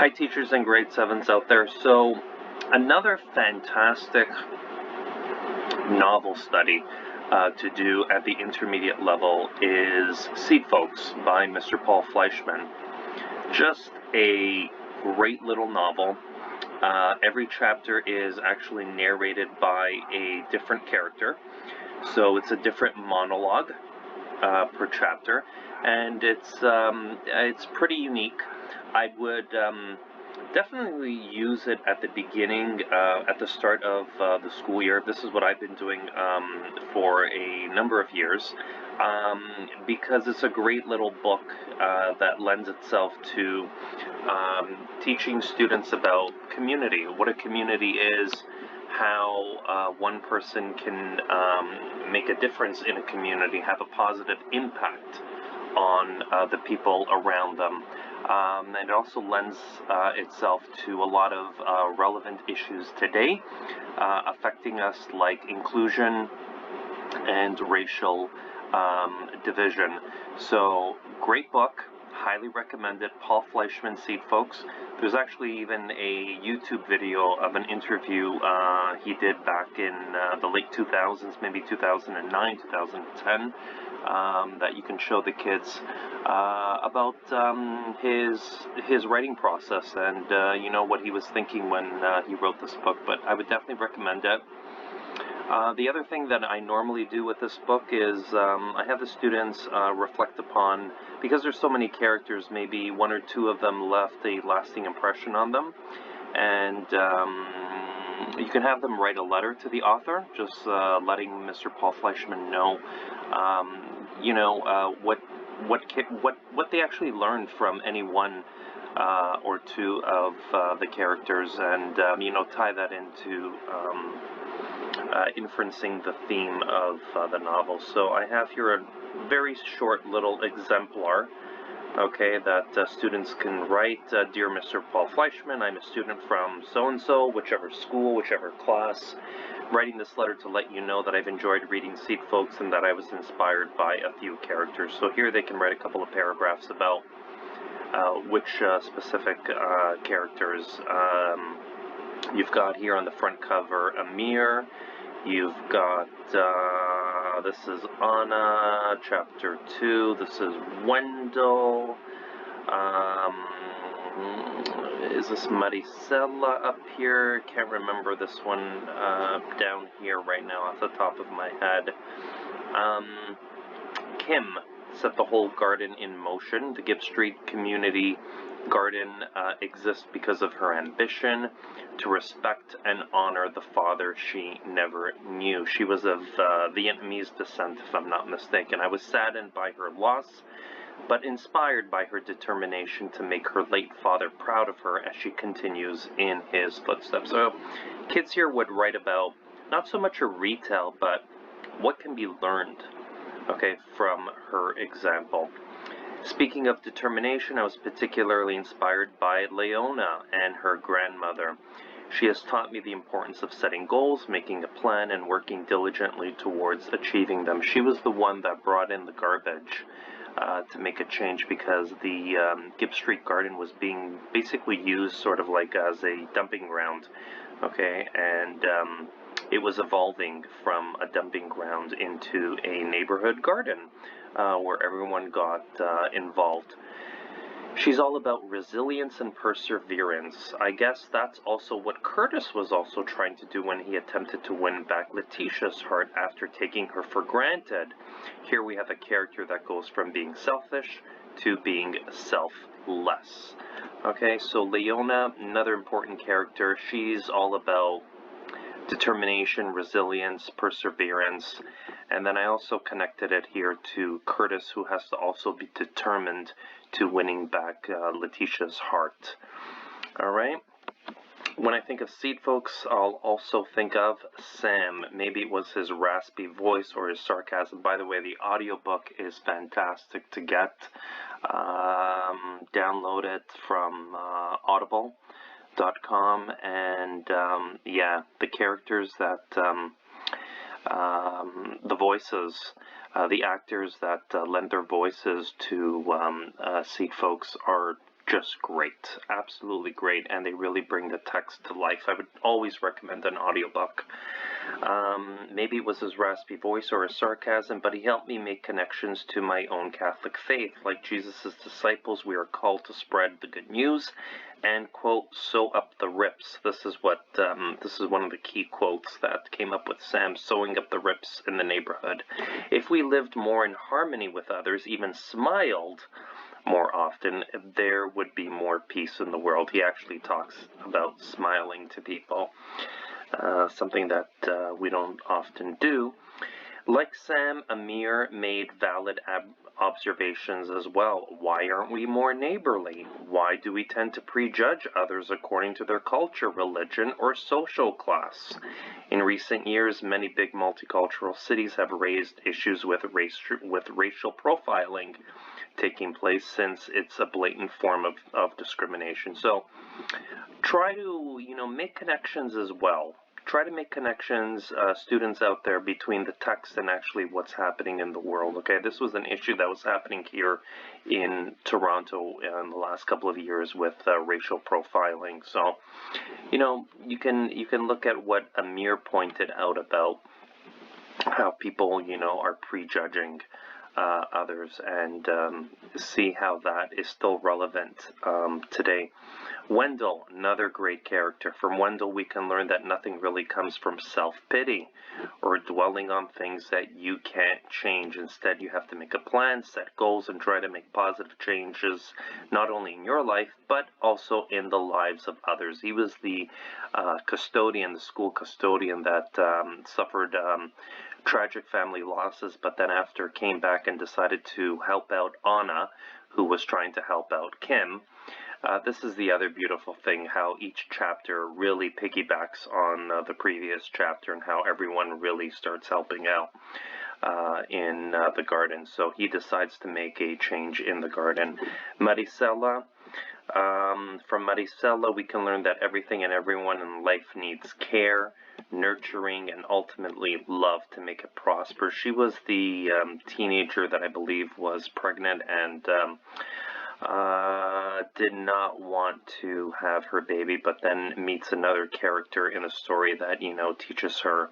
Hi, teachers and grade 7s out there. So, another fantastic novel study to do at the intermediate level is Seedfolks by Mr. Paul Fleishman. Just a great little novel. Every chapter is actually narrated by a different character, so it's a different monologue per chapter, and it's pretty unique. I would definitely use it at the beginning, at the start of the school year. This is what I've been doing for a number of years, because it's a great little book that lends itself to teaching students about community, what a community is, how one person can make a difference in a community, have a positive impact on the people around them. And it also lends itself to a lot of relevant issues today affecting us, like inclusion and racial division. So, great book. Highly recommend it. Paul Fleishman, Seedfolks. There's actually even a YouTube video of an interview he did back in the late 2000s, maybe 2009, 2010, that you can show the kids about his writing process and what he was thinking when he wrote this book. But I would definitely recommend it. The other thing that I normally do with this book is I have the students reflect upon, because there's so many characters, maybe one or two of them left a lasting impression on them, and you can have them write a letter to the author, just letting Mr. Paul Fleishman know, what they actually learned from any one or two of the characters, and tie that into inferencing the theme of the novel. So I have here a very short little exemplar, okay, that students can write. Dear Mr. Paul Fleishman, I'm a student from so-and-so, whichever school, whichever class, writing this letter to let you know that I've enjoyed reading Seedfolks and that I was inspired by a few characters. So here they can write a couple of paragraphs about which specific characters. You've got here on the front cover Amir. You've got, this is Anna, chapter 2. This is Wendell. Is this Maricela up here? Can't remember this one down here right now off the top of my head. Kim set the whole garden in motion. The Gibb Street Community Garden exists because of her ambition to respect and honor the father she never knew. She was of Vietnamese descent, if I'm not mistaken. I was saddened by her loss, but inspired by her determination to make her late father proud of her as she continues in his footsteps. So kids here would write about not so much a retell, but what can be learned, okay, from her example. Speaking of determination, I was particularly inspired by Leona and her grandmother. She has taught me the importance of setting goals, making a plan, and working diligently towards achieving them. She was the one that brought in the garbage to make a change, because the Gibb Street Garden was being basically used sort of like as a dumping ground, okay, and it was evolving from a dumping ground into a neighborhood garden where everyone got involved. She's all about resilience and perseverance. I guess that's also what Curtis was also trying to do when he attempted to win back Letitia's heart after taking her for granted. Here we have a character that goes from being selfish to being selfless. Okay, so Leona, another important character. She's all about determination, resilience, perseverance, and then I also connected it here to Curtis, who has to also be determined to winning back Letitia's heart. All right. When I think of Seedfolks, I'll also think of Sam. Maybe it was his raspy voice or his sarcasm. By the way, the audiobook is fantastic to get. Download it from Audible.com, and the characters that the voices, the actors that lend their voices to Seedfolks are just great, absolutely great, and they really bring the text to life. I would always recommend an audiobook. Maybe it was his raspy voice or his sarcasm, but he helped me make connections to my own Catholic faith. Like Jesus' disciples, we are called to spread the good news and, quote, sew up the rips. This is one of the key quotes that came up with Sam, sewing up the rips in the neighborhood. If we lived more in harmony with others, even smiled more often, there would be more peace in the world. He actually talks about smiling to people. Something that we don't often do. Like Sam, Amir made valid observations as well. Why aren't we more neighborly? Why do we tend to prejudge others according to their culture, religion, or social class? In recent years, many big multicultural cities have raised issues with racial profiling taking place, since it's a blatant form of discrimination. So try to, make connections as well. Try to make connections, students out there, between the text and actually what's happening in the world. Okay, this was an issue that was happening here in Toronto in the last couple of years with racial profiling. So, you can look at what Amir pointed out about how people, are prejudging others, and see how that is still relevant today. Wendell, another great character. From Wendell, we can learn that nothing really comes from self-pity or dwelling on things that you can't change. Instead, you have to make a plan, set goals, and try to make positive changes, not only in your life, but also in the lives of others. He was the custodian, the school custodian that suffered tragic family losses, but then after came back and decided to help out Anna, who was trying to help out Kim. This is the other beautiful thing, how each chapter really piggybacks on the previous chapter, and how everyone really starts helping out in the garden. So he decides to make a change in the garden. Maricela. From Maricela, we can learn that everything and everyone in life needs care, nurturing, and ultimately love to make it prosper. She was the teenager that I believe was pregnant and did not want to have her baby, but then meets another character in the story that, teaches her,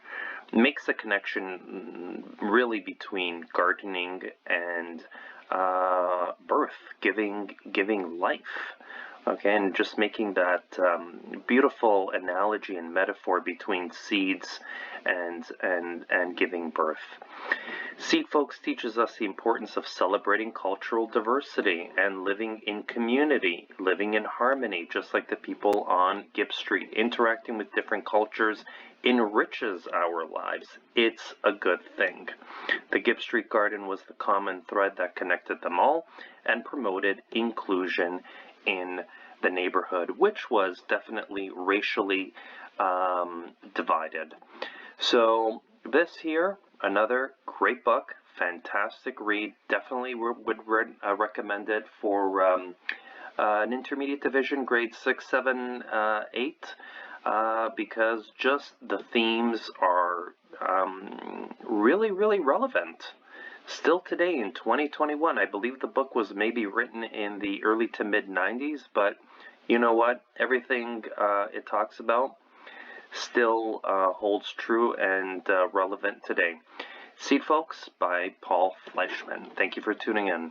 makes a connection really between gardening and birth, giving life. Okay, and just making that beautiful analogy and metaphor between seeds and giving birth. Seedfolks teaches us the importance of celebrating cultural diversity and living in community, living in harmony, just like the people on Gibb Street. Interacting with different cultures enriches our lives. It's a good thing. The Gibb Street Garden was the common thread that connected them all and promoted inclusion in the neighborhood, which was definitely racially divided. So this here, another great book, fantastic read. Definitely would recommend it for an intermediate division, grade 6, 7, 8, because just the themes are really, really relevant. Still today in 2021, I believe the book was maybe written in the early to mid 90s, but you know what? Everything it talks about still holds true and relevant today. Seedfolks by Paul Fleishman. Thank you for tuning in.